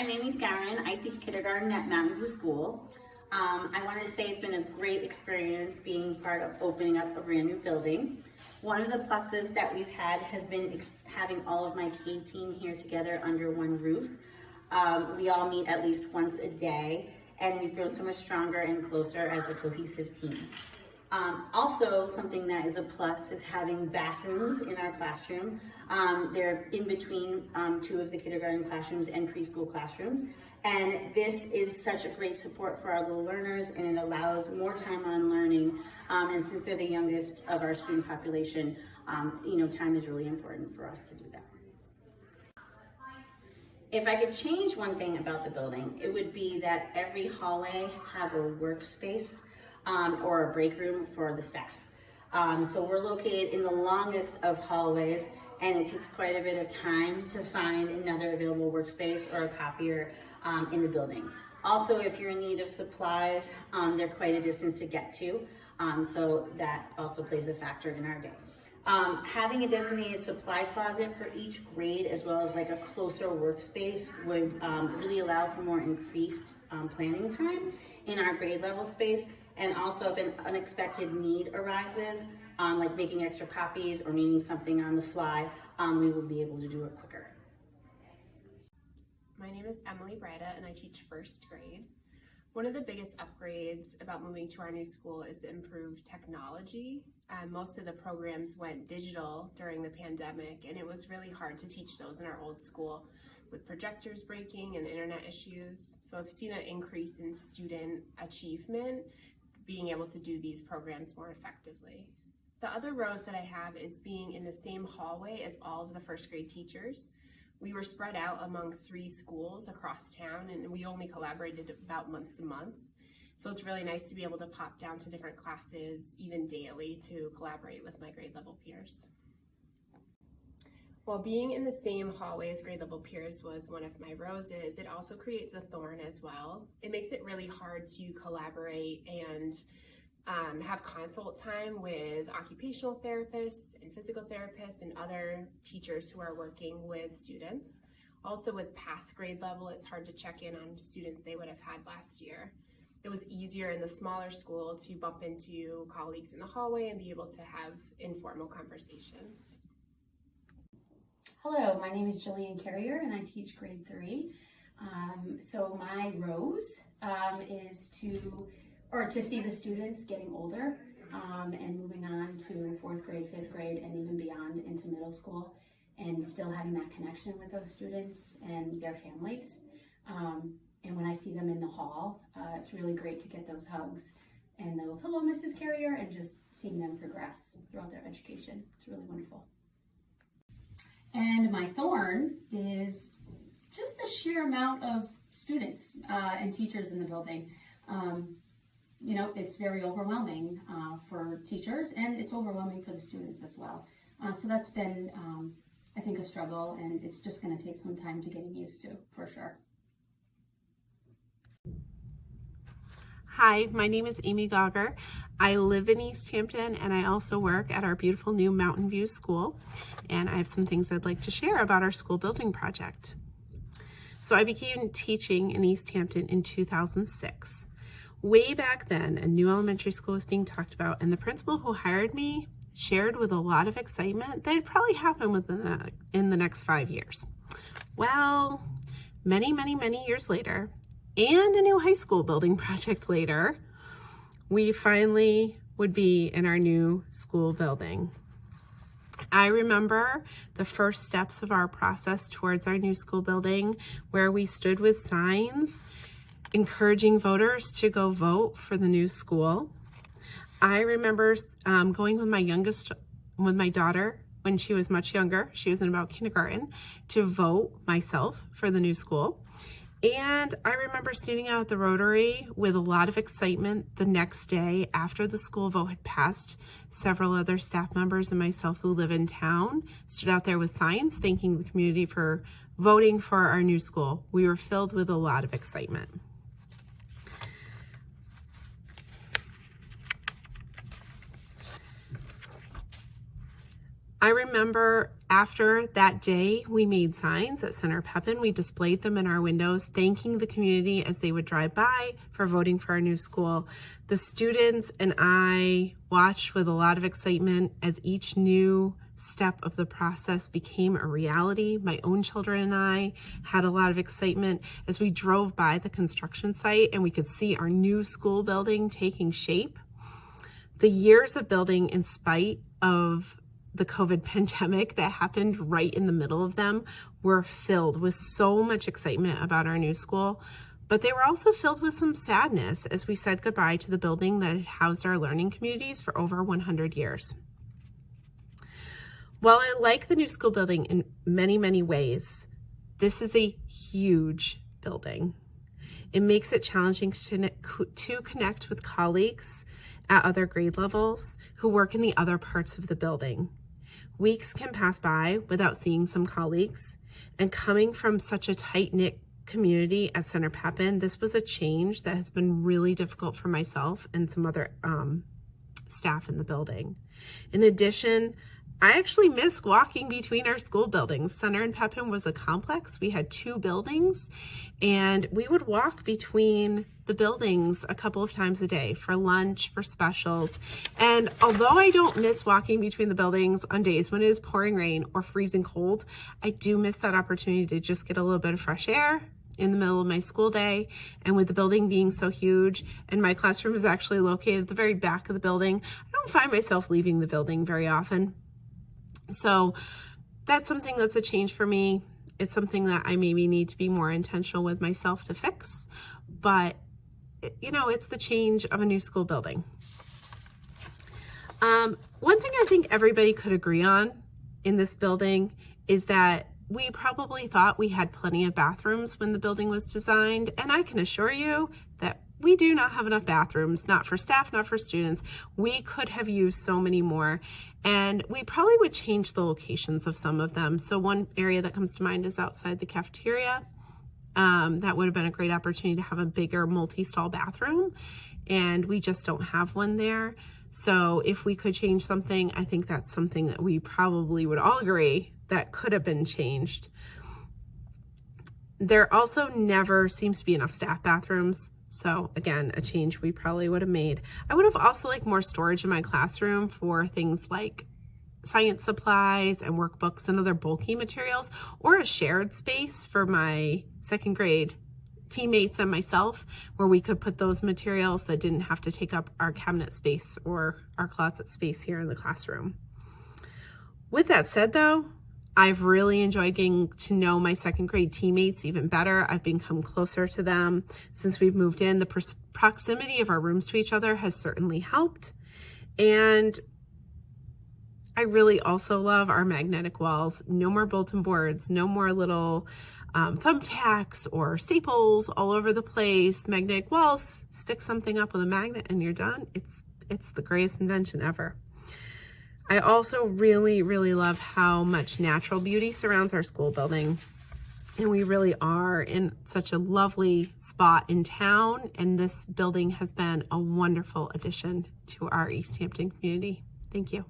I'm Amy Scarin. I teach kindergarten at Mountain View School. I wanted to say it's been a great experience being part of opening up a brand new building. One of the pluses that we've had has been having all of my K team here together under one roof. We all meet at least once a day, and we've grown so much stronger and closer as a cohesive team. Also, something that is a plus is having bathrooms in our classroom. They're in between two of the kindergarten classrooms and preschool classrooms. And this is such a great support for our little learners, and it allows more time on learning. And since they're the youngest of our student population, time is really important for us to do that. If I could change one thing about the building, it would be that every hallway have a workspace or a break room for the staff. So we're located in the longest of hallways, and it takes quite a bit of time to find another available workspace or a copier in the building. Also, if you're in need of supplies, they're quite a distance to get to, so that also plays a factor in our day. Having a designated supply closet for each grade, as well as like a closer workspace, would really allow for more increased planning time in our grade level space. And also, if an unexpected need arises, like making extra copies or needing something on the fly, we will be able to do it quicker. My name is Emily Breda, and I teach first grade. One of the biggest upgrades about moving to our new school is the improved technology. Most of the programs went digital during the pandemic, and it was really hard to teach those in our old school with projectors breaking and internet issues. So I've seen an increase in student achievement being able to do these programs more effectively. The other rose that I have is being in the same hallway as all of the first grade teachers. We were spread out among 3 schools across town, and we only collaborated about month to month. So it's really nice to be able to pop down to different classes, even daily, to collaborate with my grade level peers. While being in the same hallway as grade level peers was one of my roses, it also creates a thorn as well. It makes it really hard to collaborate and have consult time with occupational therapists and physical therapists and other teachers who are working with students. Also with past grade level, it's hard to check in on students they would have had last year. It was easier in the smaller school to bump into colleagues in the hallway and be able to have informal conversations. Hello, my name is Jillian Carrier, and I teach grade 3. So my rose is to see the students getting older and moving on to 4th grade, 5th grade, and even beyond into middle school, and still having that connection with those students and their families. And when I see them in the hall, it's really great to get those hugs and those "Hello, Mrs. Carrier," and just seeing them progress throughout their education. It's really wonderful. And my thorn is just the sheer amount of students and teachers in the building. It's very overwhelming for teachers, and it's overwhelming for the students as well. So that's been, I think, a struggle, and it's just going to take some time to getting used to, for sure. Hi, my name is Amy Gauger. I live in Easthampton, and I also work at our beautiful new Mountain View School. And I have some things I'd like to share about our school building project. So I began teaching in Easthampton in 2006. Way back then, a new elementary school was being talked about, and the principal who hired me shared with a lot of excitement that it'd probably happen in the next 5 years. Well, many, many, many years later, and a new high school building project later, we finally would be in our new school building. I remember the first steps of our process towards our new school building, where we stood with signs encouraging voters to go vote for the new school. I remember going with my daughter when she was much younger, she was in about kindergarten, to vote myself for the new school. And I remember standing out at the Rotary with a lot of excitement the next day after the school vote had passed. Several other staff members and myself who live in town stood out there with signs thanking the community for voting for our new school. We were filled with a lot of excitement. I remember After that day, we made signs at Center Pepin. We displayed them in our windows, thanking the community as they would drive by for voting for our new school. The students and I watched with a lot of excitement as each new step of the process became a reality. My own children and I had a lot of excitement as we drove by the construction site and we could see our new school building taking shape. The years of building, in spite of the COVID pandemic that happened right in the middle of them, were filled with so much excitement about our new school, but they were also filled with some sadness as we said goodbye to the building that had housed our learning communities for over 100 years. While I like the new school building in many, many ways, this is a huge building. It makes it challenging to connect with colleagues at other grade levels who work in the other parts of the building. Weeks can pass by without seeing some colleagues, and coming from such a tight-knit community at Center Pepin, this was a change that has been really difficult for myself and some other staff in the building. In addition, I actually miss walking between our school buildings. Center and Pepin was a complex. We had 2 buildings, and we would walk between the buildings a couple of times a day for lunch, for specials. And although I don't miss walking between the buildings on days when it is pouring rain or freezing cold, I do miss that opportunity to just get a little bit of fresh air in the middle of my school day. And with the building being so huge, and my classroom is actually located at the very back of the building, I don't find myself leaving the building very often. So that's something that's a change for me. It's something that I maybe need to be more intentional with myself to fix, but you know, it's the change of a new school building. One thing I think everybody could agree on in this building is that we probably thought we had plenty of bathrooms when the building was designed, and I can assure you that we do not have enough bathrooms, not for staff, not for students. We could have used so many more, and we probably would change the locations of some of them. So one area that comes to mind is outside the cafeteria. That would have been a great opportunity to have a bigger multi-stall bathroom, and we just don't have one there. So if we could change something, I think that's something that we probably would all agree that could have been changed. There also never seems to be enough staff bathrooms. So again, a change we probably would have made. I would have also liked more storage in my classroom for things like science supplies and workbooks and other bulky materials, or a shared space for my second grade teammates and myself where we could put those materials that didn't have to take up our cabinet space or our closet space here in the classroom. With that said though, I've really enjoyed getting to know my second grade teammates even better. I've become closer to them since we've moved in. The proximity of our rooms to each other has certainly helped. And I really also love our magnetic walls. No more bulletin boards, no more little thumbtacks or staples all over the place. Magnetic walls, stick something up with a magnet and you're done. It's the greatest invention ever. I also really, really love how much natural beauty surrounds our school building. And we really are in such a lovely spot in town. And this building has been a wonderful addition to our Easthampton community. Thank you.